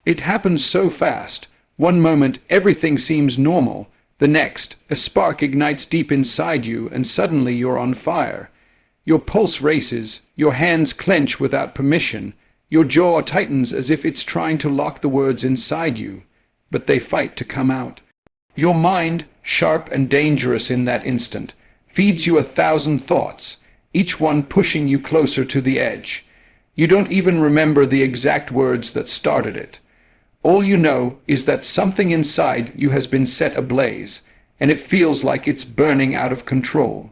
It happens so fast. One moment everything seems normal. The next, a spark ignites deep inside you and suddenly you're on fire. Your pulse races, your hands clench without permission, your jaw tightens as if it's trying to lock the words inside you, but they fight to come out. Your mind, sharp and dangerous in that instant, feeds you 1,000 thoughts, each one pushing you closer to the edge. You don't even remember the exact words that started it. All you know is that something inside you has been set ablaze, and it feels like it's burning out of control.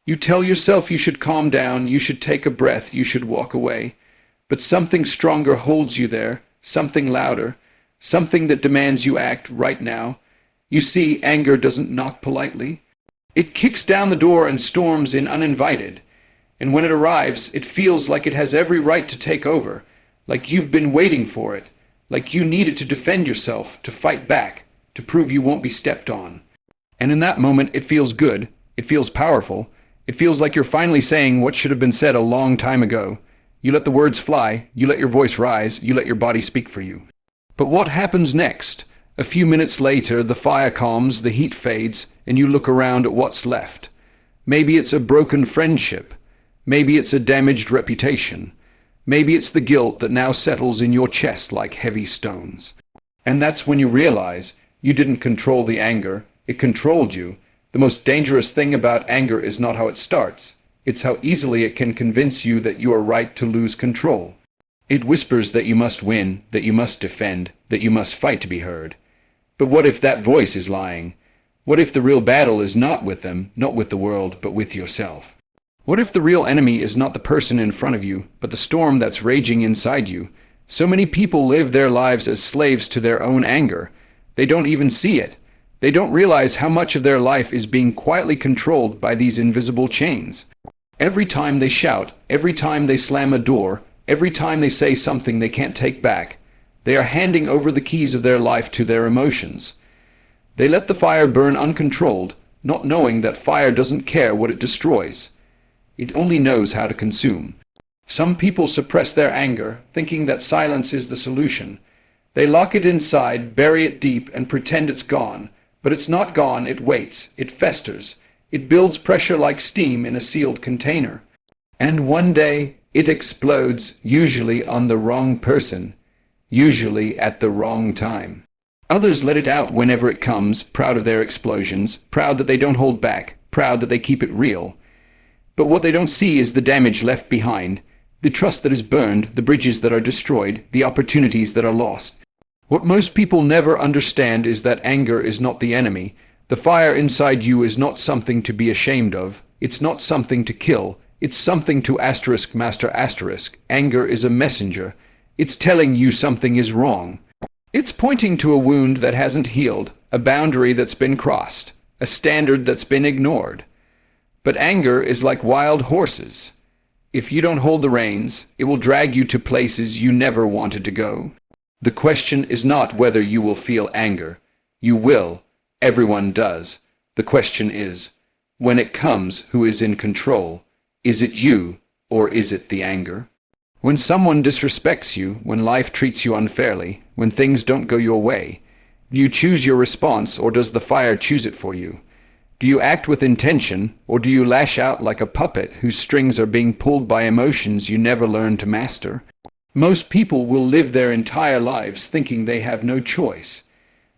You tell yourself you should calm down, you should take a breath, you should walk away. But something stronger holds you there, something louder, something that demands you act right now. You see, anger doesn't knock politely. It kicks down the door and storms in uninvited. And when it arrives, it feels like it has every right to take over, like you've been waiting for it, like you needed to defend yourself, to fight back, to prove you won't be stepped on. And in that moment, it feels good, it feels powerful, it feels like you're finally saying what should have been said a long time ago. You let the words fly, you let your voice rise, you let your body speak for you. But what happens next? A few minutes later, the fire calms, the heat fades, and you look around at what's left. Maybe it's a broken friendship. Maybe it's a damaged reputation. Maybe it's the guilt that now settles in your chest like heavy stones. And that's when you realize you didn't control the anger, it controlled you. The most dangerous thing about anger is not how it starts. It's how easily it can convince you that you are right to lose control. It whispers that you must win, that you must defend, that you must fight to be heard. But what if that voice is lying? What if the real battle is not with them, not with the world, but with yourself? What if the real enemy is not the person in front of you, but the storm that's raging inside you? So many people live their lives as slaves to their own anger. They don't even see it. They don't realize how much of their life is being quietly controlled by these invisible chains. Every time they shout, every time they slam a door, every time they say something they can't take back, they are handing over the keys of their life to their emotions. They let the fire burn uncontrolled, not knowing that fire doesn't care what it destroys. It only knows how to consume. Some people suppress their anger, thinking that silence is the solution. They lock it inside, bury it deep, and pretend it's gone. But it's not gone, it waits, it festers. It builds pressure like steam in a sealed container. And one day, it explodes, usually on the wrong person, usually at the wrong time. Others let it out whenever it comes, proud of their explosions, proud that they don't hold back, proud that they keep it real. But what they don't see is the damage left behind, the trust that is burned, the bridges that are destroyed, the opportunities that are lost. What most people never understand is that anger is not the enemy. The fire inside you is not something to be ashamed of. It's not something to kill. It's something to master asterisk. Anger is a messenger. It's telling you something is wrong. It's pointing to a wound that hasn't healed, a boundary that's been crossed, a standard that's been ignored. But anger is like wild horses. If you don't hold the reins, it will drag you to places you never wanted to go. The question is not whether you will feel anger. You will. Everyone does. The question is, when it comes, who is in control? Is it you, or is it the anger? When someone disrespects you, when life treats you unfairly, when things don't go your way, do you choose your response, or does the fire choose it for you? Do you act with intention, or do you lash out like a puppet whose strings are being pulled by emotions you never learned to master? Most people will live their entire lives thinking they have no choice.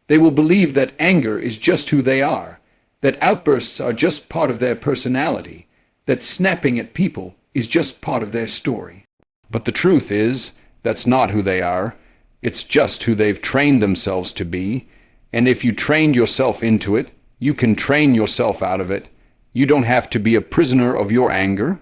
They will believe that anger is just who they are, that outbursts are just part of their personality, that snapping at people is just part of their story. But the truth is, that's not who they are. It's just who they've trained themselves to be, and if you trained yourself into it, you can train yourself out of it. You don't have to be a prisoner of your anger.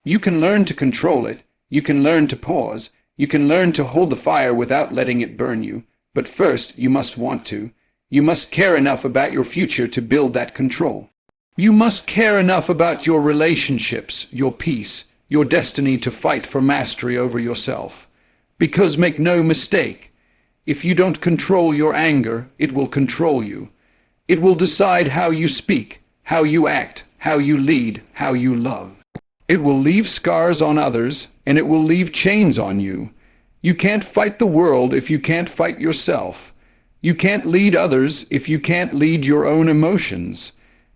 You can learn to control it. You can learn to pause. You can learn to hold the fire without letting it burn you. But first, you must want to. You must care enough about your future to build that control. You must care enough about your relationships, your peace, your destiny to fight for mastery over yourself. Because make no mistake, if you don't control your anger, it will control you. It will decide how you speak, how you act, how you lead, how you love. It will leave scars on others, and it will leave chains on you. You can't fight the world if you can't fight yourself. You can't lead others if you can't lead your own emotions.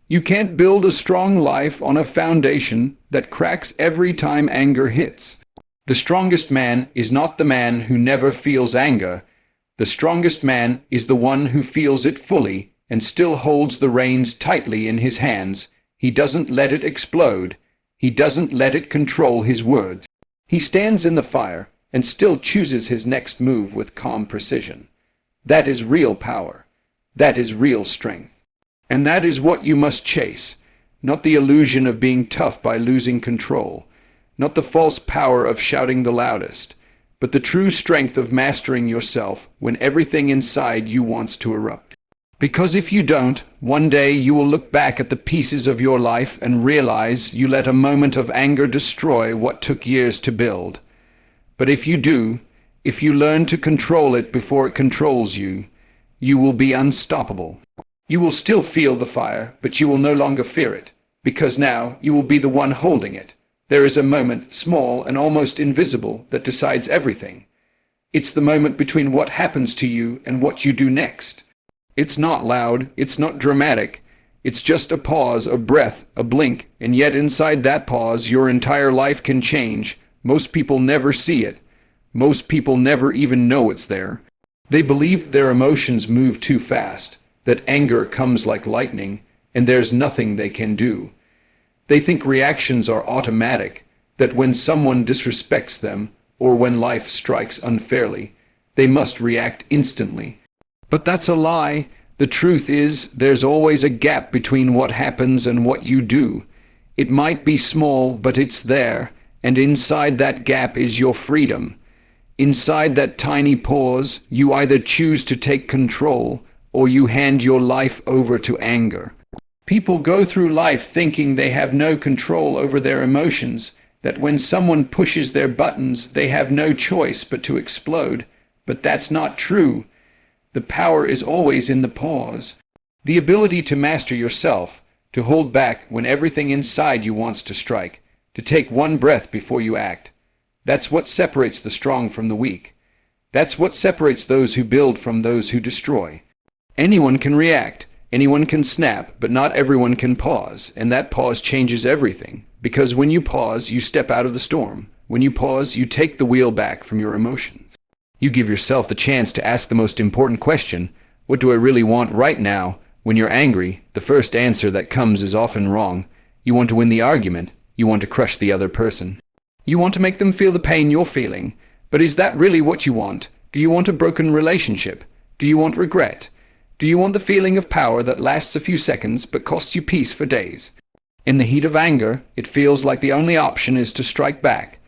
You can't build a strong life on a foundation that cracks every time anger hits. The strongest man is not the man who never feels anger. The strongest man is the one who feels it fully and still holds the reins tightly in his hands. He doesn't let it explode. He doesn't let it control his words. He stands in the fire and still chooses his next move with calm precision. That is real power. That is real strength. And that is what you must chase, not the illusion of being tough by losing control, not the false power of shouting the loudest, but the true strength of mastering yourself when everything inside you wants to erupt. Because if you don't, one day you will look back at the pieces of your life and realize you let a moment of anger destroy what took years to build. But if you do, if you learn to control it before it controls you, you will be unstoppable. You will still feel the fire, but you will no longer fear it, because now you will be the one holding it. There is a moment, small and almost invisible, that decides everything. It's the moment between what happens to you and what you do next. It's not loud, it's not dramatic. It's just a pause, a breath, a blink, and yet inside that pause your entire life can change. Most people never see it. Most people never even know it's there. They believe their emotions move too fast, that anger comes like lightning, and there's nothing they can do. They think reactions are automatic, that when someone disrespects them, or when life strikes unfairly, they must react instantly. But that's a lie. The truth is, there's always a gap between what happens and what you do. It might be small, but it's there, and inside that gap is your freedom. Inside that tiny pause, you either choose to take control, or you hand your life over to anger. People go through life thinking they have no control over their emotions, that when someone pushes their buttons, they have no choice but to explode. But that's not true. The power is always in the pause. The ability to master yourself, to hold back when everything inside you wants to strike, to take one breath before you act. That's what separates the strong from the weak. That's what separates those who build from those who destroy. Anyone can react, anyone can snap, but not everyone can pause, and that pause changes everything. Because when you pause, you step out of the storm. When you pause, you take the wheel back from your emotions. You give yourself the chance to ask the most important question, what do I really want right now? When you're angry, the first answer that comes is often wrong. You want to win the argument. You want to crush the other person. You want to make them feel the pain you're feeling. But is that really what you want? Do you want a broken relationship? Do you want regret? Do you want the feeling of power that lasts a few seconds but costs you peace for days? In the heat of anger, it feels like the only option is to strike back.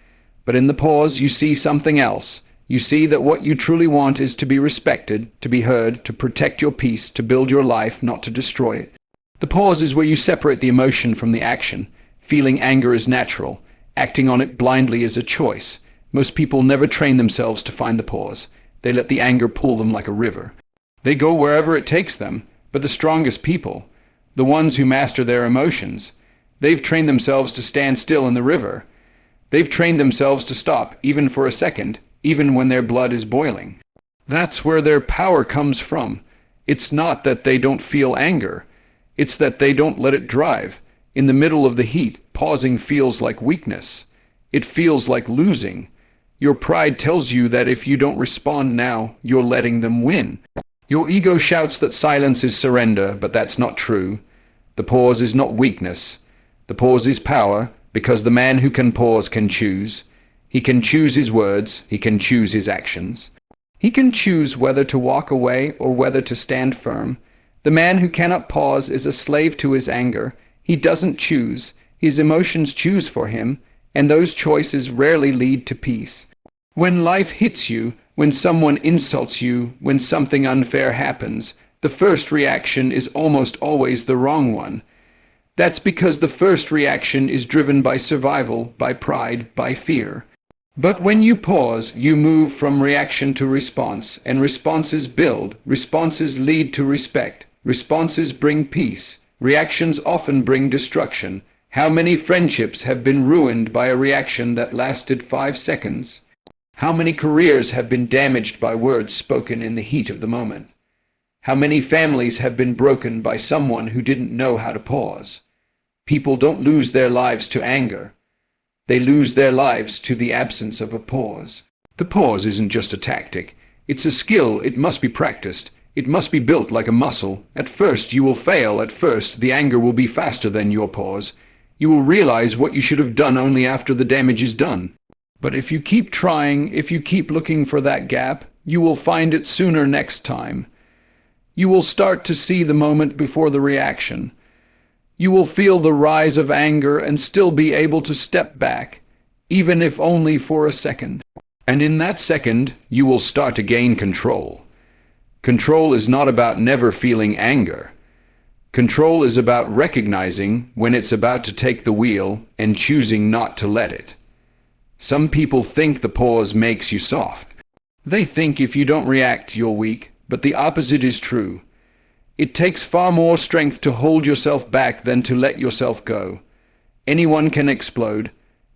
But in the pause, you see something else. You see that what you truly want is to be respected, to be heard, to protect your peace, to build your life, not to destroy it. The pause is where you separate the emotion from the action. Feeling anger is natural. Acting on it blindly is a choice. Most people never train themselves to find the pause. They let the anger pull them like a river. They go wherever it takes them. But the strongest people, the ones who master their emotions, they've trained themselves to stand still in the river. They've trained themselves to stop, even for a second, even when their blood is boiling. That's where their power comes from. It's not that they don't feel anger. It's that they don't let it drive. In the middle of the heat, pausing feels like weakness. It feels like losing. Your pride tells you that if you don't respond now, you're letting them win. Your ego shouts that silence is surrender, but that's not true. The pause is not weakness. The pause is power, because the man who can pause can choose. He can choose his words, he can choose his actions. He can choose whether to walk away or whether to stand firm. The man who cannot pause is a slave to his anger. He doesn't choose. His emotions choose for him, and those choices rarely lead to peace. When life hits you, when someone insults you, when something unfair happens, the first reaction is almost always the wrong one. That's because the first reaction is driven by survival, by pride, by fear. But when you pause, you move from reaction to response, and responses build, responses lead to respect, responses bring peace, reactions often bring destruction. How many friendships have been ruined by a reaction that lasted 5 seconds? How many careers have been damaged by words spoken in the heat of the moment? How many families have been broken by someone who didn't know how to pause? People don't lose their lives to anger. They lose their lives to the absence of a pause. The pause isn't just a tactic. It's a skill. It must be practiced. It must be built like a muscle. At first you will fail. At first the anger will be faster than your pause. You will realize what you should have done only after the damage is done. But if you keep trying, if you keep looking for that gap, you will find it sooner next time. You will start to see the moment before the reaction. You will feel the rise of anger and still be able to step back, even if only for a second. And in that second, you will start to gain control. Control is not about never feeling anger. Control is about recognizing when it's about to take the wheel and choosing not to let it. Some people think the pause makes you soft. They think if you don't react, you're weak, but the opposite is true. It takes far more strength to hold yourself back than to let yourself go. Anyone can explode.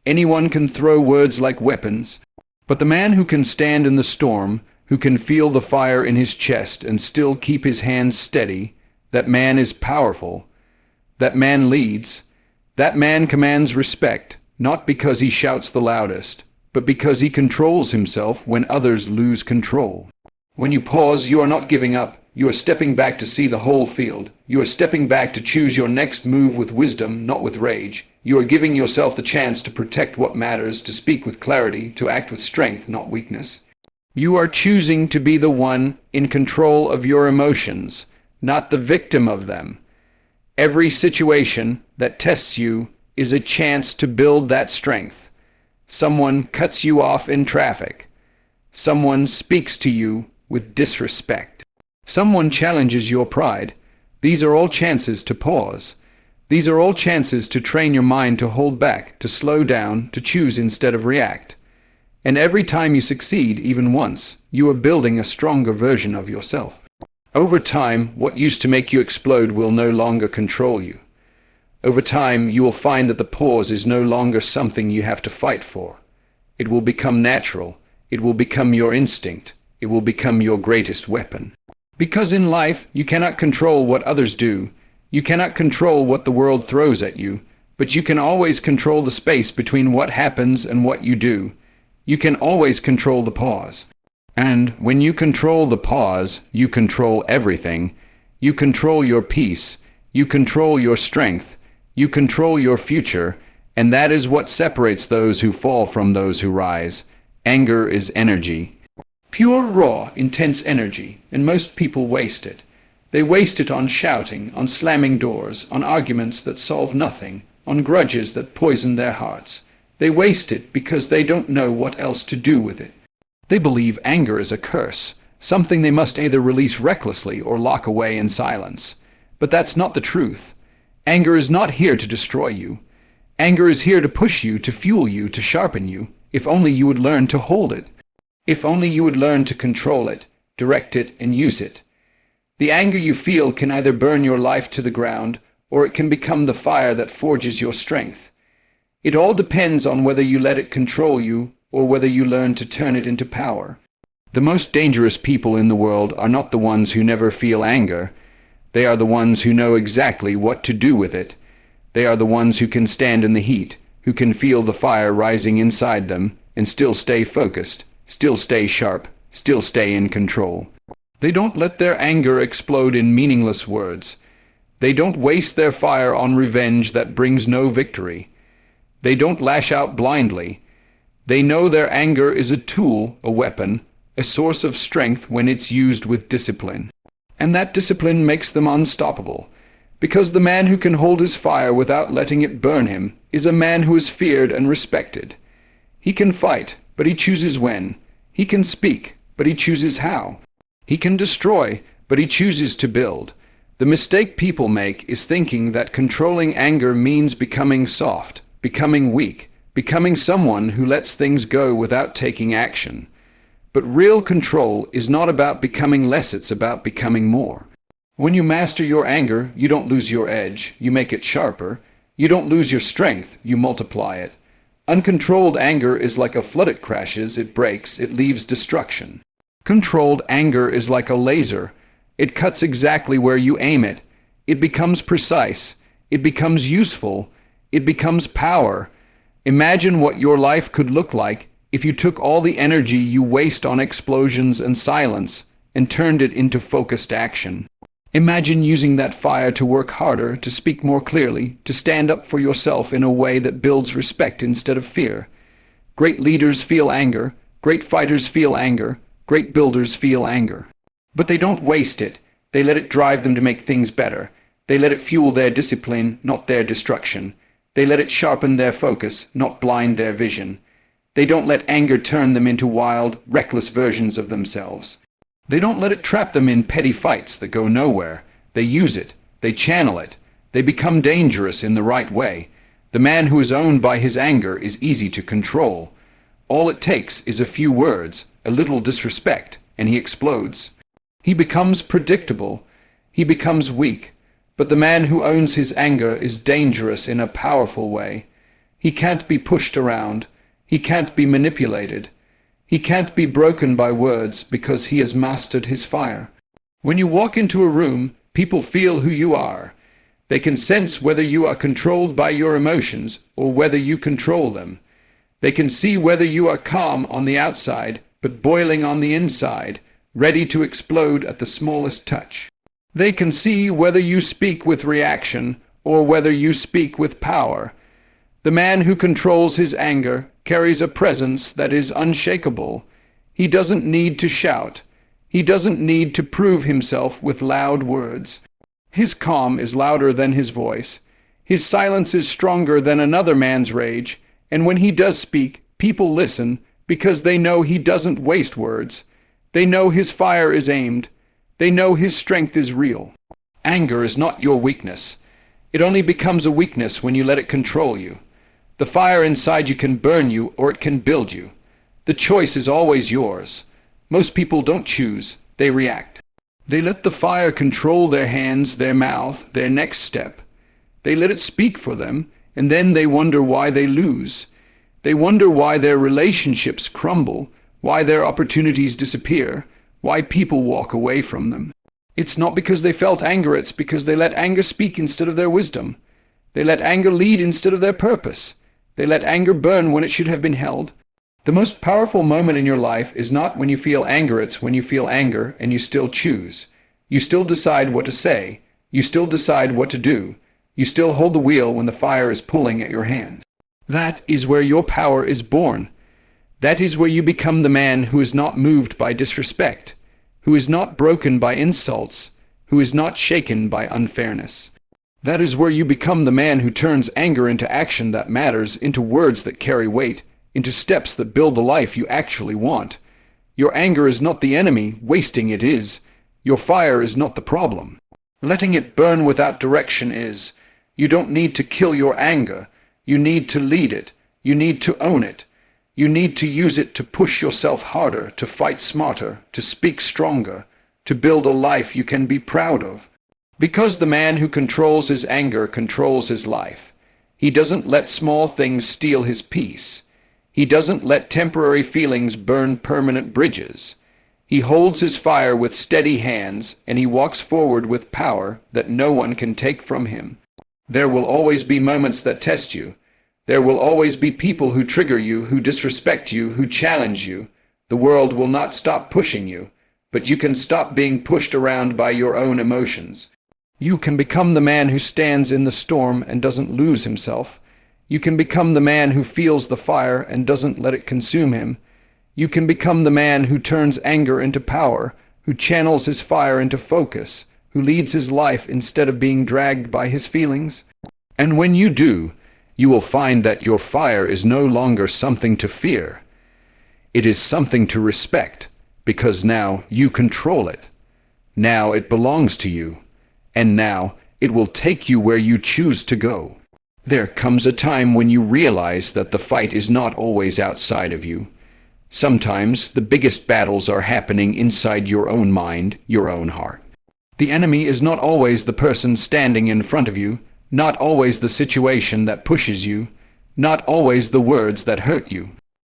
Anyone can throw words like weapons. But the man who can stand in the storm, who can feel the fire in his chest and still keep his hands steady, that man is powerful. That man leads. That man commands respect, not because he shouts the loudest, but because he controls himself when others lose control. When you pause, you are not giving up. You are stepping back to see the whole field. You are stepping back to choose your next move with wisdom, not with rage. You are giving yourself the chance to protect what matters, to speak with clarity, to act with strength, not weakness. You are choosing to be the one in control of your emotions, not the victim of them. Every situation that tests you is a chance to build that strength. Someone cuts you off in traffic. Someone speaks to you with disrespect. Someone challenges your pride. These are all chances to pause. These are all chances to train your mind to hold back, to slow down, to choose instead of react. And every time you succeed, even once, you are building a stronger version of yourself. Over time, what used to make you explode will no longer control you. Over time, you will find that the pause is no longer something you have to fight for. It will become natural. It will become your instinct. It will become your greatest weapon. Because in life, you cannot control what others do. You cannot control what the world throws at you, but you can always control the space between what happens and what you do. You can always control the pause. And when you control the pause, you control everything. You control your peace. You control your strength. You control your future. And that is what separates those who fall from those who rise. Anger is energy. Pure, raw, intense energy, and most people waste it. They waste it on shouting, on slamming doors, on arguments that solve nothing, on grudges that poison their hearts. They waste it because they don't know what else to do with it. They believe anger is a curse, something they must either release recklessly or lock away in silence. But that's not the truth. Anger is not here to destroy you. Anger is here to push you, to fuel you, to sharpen you, if only you would learn to hold it. If only you would learn to control it, direct it, and use it. The anger you feel can either burn your life to the ground, or it can become the fire that forges your strength. It all depends on whether you let it control you, or whether you learn to turn it into power. The most dangerous people in the world are not the ones who never feel anger. They are the ones who know exactly what to do with it. They are the ones who can stand in the heat, who can feel the fire rising inside them, and still stay focused, still stay sharp, still stay in control. They don't let their anger explode in meaningless words. They don't waste their fire on revenge that brings no victory. They don't lash out blindly. They know their anger is a tool, a weapon, a source of strength when it's used with discipline. And that discipline makes them unstoppable. Because the man who can hold his fire without letting it burn him is a man who is feared and respected. He can fight, but he chooses when. He can speak, but he chooses how. He can destroy, but he chooses to build. The mistake people make is thinking that controlling anger means becoming soft, becoming weak, becoming someone who lets things go without taking action. But real control is not about becoming less, it's about becoming more. When you master your anger, you don't lose your edge, you make it sharper. You don't lose your strength, you multiply it. Uncontrolled anger is like a flood. It crashes, it breaks, it leaves destruction. Controlled anger is like a laser. It cuts exactly where you aim it. It becomes precise. It becomes useful. It becomes power. Imagine what your life could look like if you took all the energy you waste on explosions and silence and turned it into focused action. Imagine using that fire to work harder, to speak more clearly, to stand up for yourself in a way that builds respect instead of fear. Great leaders feel anger. Great fighters feel anger. Great builders feel anger. But they don't waste it. They let it drive them to make things better. They let it fuel their discipline, not their destruction. They let it sharpen their focus, not blind their vision. They don't let anger turn them into wild, reckless versions of themselves. They don't let it trap them in petty fights that go nowhere. They use it. They channel it. They become dangerous in the right way. The man who is owned by his anger is easy to control. All it takes is a few words, a little disrespect, and he explodes. He becomes predictable. He becomes weak. But the man who owns his anger is dangerous in a powerful way. He can't be pushed around. He can't be manipulated. He can't be broken by words because he has mastered his fire. When you walk into a room, people feel who you are. They can sense whether you are controlled by your emotions or whether you control them. They can see whether you are calm on the outside but boiling on the inside, ready to explode at the smallest touch. They can see whether you speak with reaction or whether you speak with power. The man who controls his anger carries a presence that is unshakable. He doesn't need to shout. He doesn't need to prove himself with loud words. His calm is louder than his voice. His silence is stronger than another man's rage, and when he does speak, people listen because they know he doesn't waste words. They know his fire is aimed. They know his strength is real. Anger is not your weakness. It only becomes a weakness when you let it control you. The fire inside you can burn you or it can build you. The choice is always yours. Most people don't choose, they react. They let the fire control their hands, their mouth, their next step. They let it speak for them, and then they wonder why they lose. They wonder why their relationships crumble, why their opportunities disappear, why people walk away from them. It's not because they felt anger, it's because they let anger speak instead of their wisdom. They let anger lead instead of their purpose. They let anger burn when it should have been held. The most powerful moment in your life is not when you feel anger, it's when you feel anger and you still choose. You still decide what to say. You still decide what to do. You still hold the wheel when the fire is pulling at your hands. That is where your power is born. That is where you become the man who is not moved by disrespect, who is not broken by insults, who is not shaken by unfairness. That is where you become the man who turns anger into action that matters, into words that carry weight, into steps that build the life you actually want. Your anger is not the enemy, wasting it is. Your fire is not the problem. Letting it burn without direction is. You don't need to kill your anger. You need to lead it. You need to own it. You need to use it to push yourself harder, to fight smarter, to speak stronger, to build a life you can be proud of. Because the man who controls his anger controls his life. He doesn't let small things steal his peace. He doesn't let temporary feelings burn permanent bridges. He holds his fire with steady hands, and he walks forward with power that no one can take from him. There will always be moments that test you. There will always be people who trigger you, who disrespect you, who challenge you. The world will not stop pushing you, but you can stop being pushed around by your own emotions. You can become the man who stands in the storm and doesn't lose himself. You can become the man who feels the fire and doesn't let it consume him. You can become the man who turns anger into power, who channels his fire into focus, who leads his life instead of being dragged by his feelings. And when you do, you will find that your fire is no longer something to fear. It is something to respect, because now you control it. Now it belongs to you. And now it will take you where you choose to go. There comes a time when you realize that the fight is not always outside of you. Sometimes the biggest battles are happening inside your own mind, your own heart. The enemy is not always the person standing in front of you, not always the situation that pushes you. not always the words that hurt you.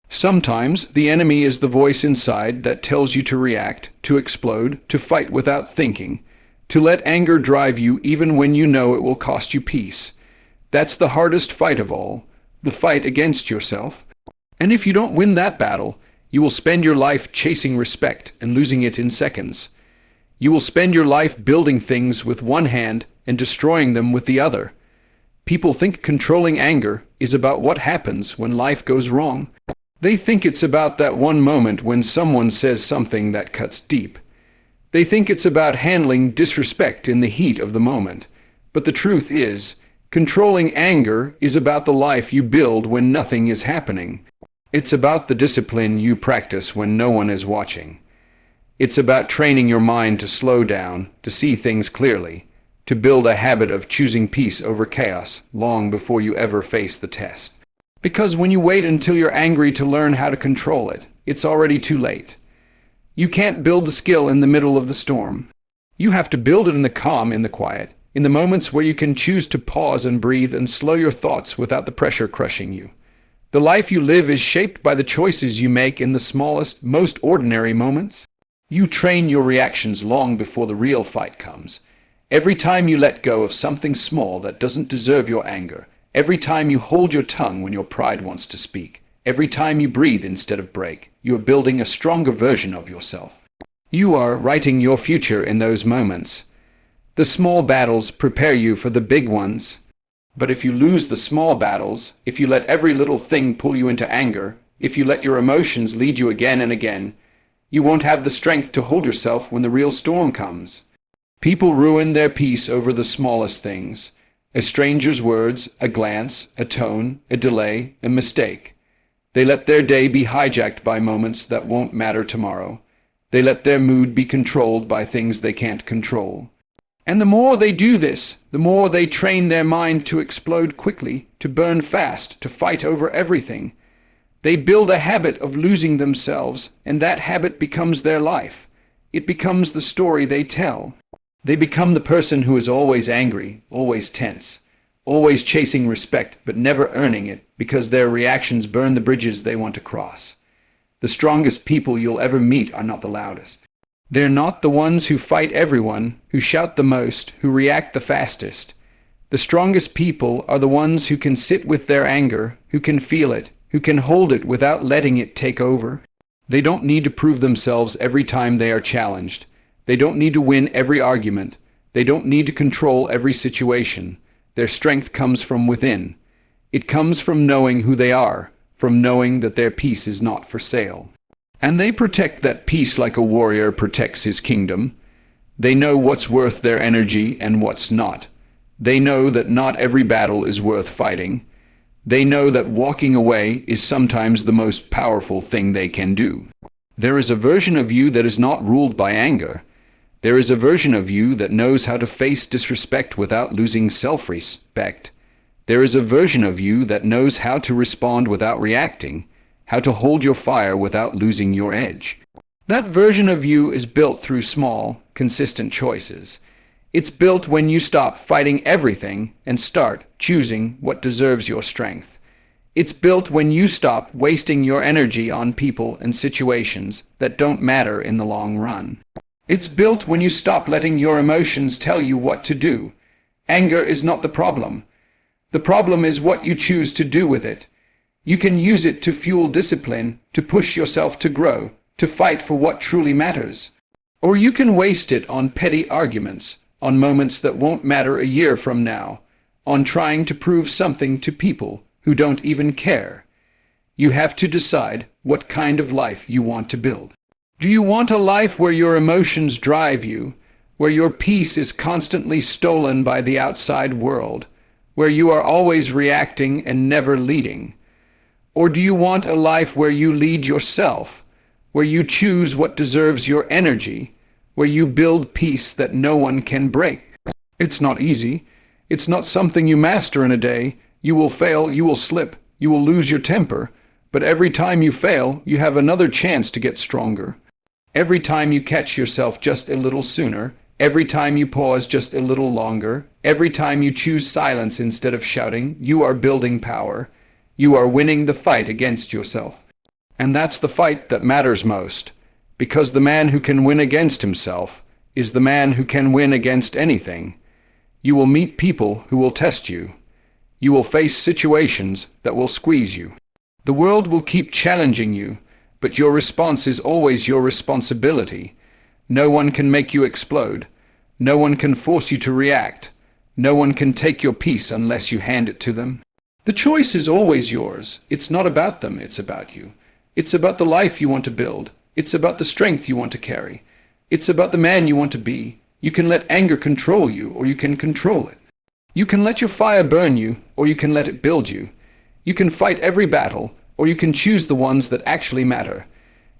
Sometimes the enemy is the voice inside that tells you to react, to explode, to fight without thinking, to let anger drive you even when you know it will cost you peace. That's the hardest fight of all, the fight against yourself. And if you don't win that battle, you will spend your life chasing respect and losing it in seconds. You will spend your life building things with one hand and destroying them with the other. People think controlling anger is about what happens when life goes wrong. They think it's about that one moment when someone says something that cuts deep. They think it's about handling disrespect in the heat of the moment. But the truth is, controlling anger is about the life you build when nothing is happening. It's about the discipline you practice when no one is watching. It's about training your mind to slow down, to see things clearly, to build a habit of choosing peace over chaos long before you ever face the test. Because when you wait until you're angry to learn how to control it, it's already too late. You can't build the skill in the middle of the storm. You have to build it in the calm, in the quiet, in the moments where you can choose to pause and breathe and slow your thoughts without the pressure crushing you. The life you live is shaped by the choices you make in the smallest, most ordinary moments. You train your reactions long before the real fight comes. Every time you let go of something small that doesn't deserve your anger, every time you hold your tongue when your pride wants to speak, every time you breathe instead of break, you are building a stronger version of yourself. You are writing your future in those moments. The small battles prepare you for the big ones. But if you lose the small battles, if you let every little thing pull you into anger, if you let your emotions lead you again and again, you won't have the strength to hold yourself when the real storm comes. People ruin their peace over the smallest things. A stranger's words, a glance, a tone, a delay, a mistake. They let their day be hijacked by moments that won't matter tomorrow. They let their mood be controlled by things they can't control. And the more they do this, the more they train their mind to explode quickly, to burn fast, to fight over everything. They build a habit of losing themselves, and that habit becomes their life. It becomes the story they tell. They become the person who is always angry, always tense, always chasing respect but never earning it because their reactions burn the bridges they want to cross. The strongest people you'll ever meet are not the loudest. They're not the ones who fight everyone, who shout the most, who react the fastest. The strongest people are the ones who can sit with their anger, who can feel it, who can hold it without letting it take over. They don't need to prove themselves every time they are challenged. They don't need to win every argument. They don't need to control every situation. Their strength comes from within. It comes from knowing who they are, from knowing that their peace is not for sale. And they protect that peace like a warrior protects his kingdom. They know what's worth their energy and what's not. They know that not every battle is worth fighting. They know that walking away is sometimes the most powerful thing they can do. There is a version of you that is not ruled by anger. There is a version of you that knows how to face disrespect without losing self-respect. There is a version of you that knows how to respond without reacting, how to hold your fire without losing your edge. That version of you is built through small, consistent choices. It's built when you stop fighting everything and start choosing what deserves your strength. It's built when you stop wasting your energy on people and situations that don't matter in the long run. It's built when you stop letting your emotions tell you what to do. Anger is not the problem. The problem is what you choose to do with it. You can use it to fuel discipline, to push yourself to grow, to fight for what truly matters. Or you can waste it on petty arguments, on moments that won't matter a year from now, on trying to prove something to people who don't even care. You have to decide what kind of life you want to build. Do you want a life where your emotions drive you, where your peace is constantly stolen by the outside world, where you are always reacting and never leading? Or do you want a life where you lead yourself, where you choose what deserves your energy, where you build peace that no one can break? It's not easy. It's not something you master in a day. You will fail, you will slip, you will lose your temper, but every time you fail, you have another chance to get stronger. Every time you catch yourself just a little sooner, every time you pause just a little longer, every time you choose silence instead of shouting, you are building power. You are winning the fight against yourself. And that's the fight that matters most, because the man who can win against himself is the man who can win against anything. You will meet people who will test you. You will face situations that will squeeze you. The world will keep challenging you, but your response is always your responsibility. No one can make you explode. No one can force you to react. No one can take your peace unless you hand it to them. The choice is always yours. It's not about them, it's about you. It's about the life you want to build. It's about the strength you want to carry. It's about the man you want to be. You can let anger control you, or you can control it. You can let your fire burn you, or you can let it build you. You can fight every battle, or you can choose the ones that actually matter.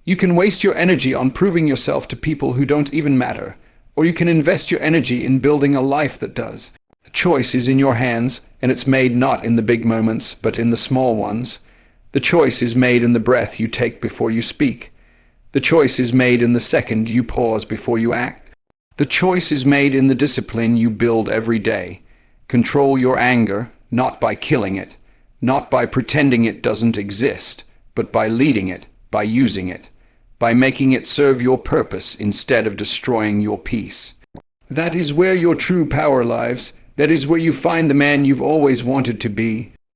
You can waste your energy on proving yourself to people who don't even matter, or you can invest your energy in building a life that does. The choice is in your hands, and it's made not in the big moments, but in the small ones. The choice is made in the breath you take before you speak. The choice is made in the second you pause before you act. The choice is made in the discipline you build every day. Control your anger, not by killing it, not by pretending it doesn't exist, but by leading it, by using it, by making it serve your purpose instead of destroying your peace. That is where your true power lies. That is where you find the man you've always wanted to be.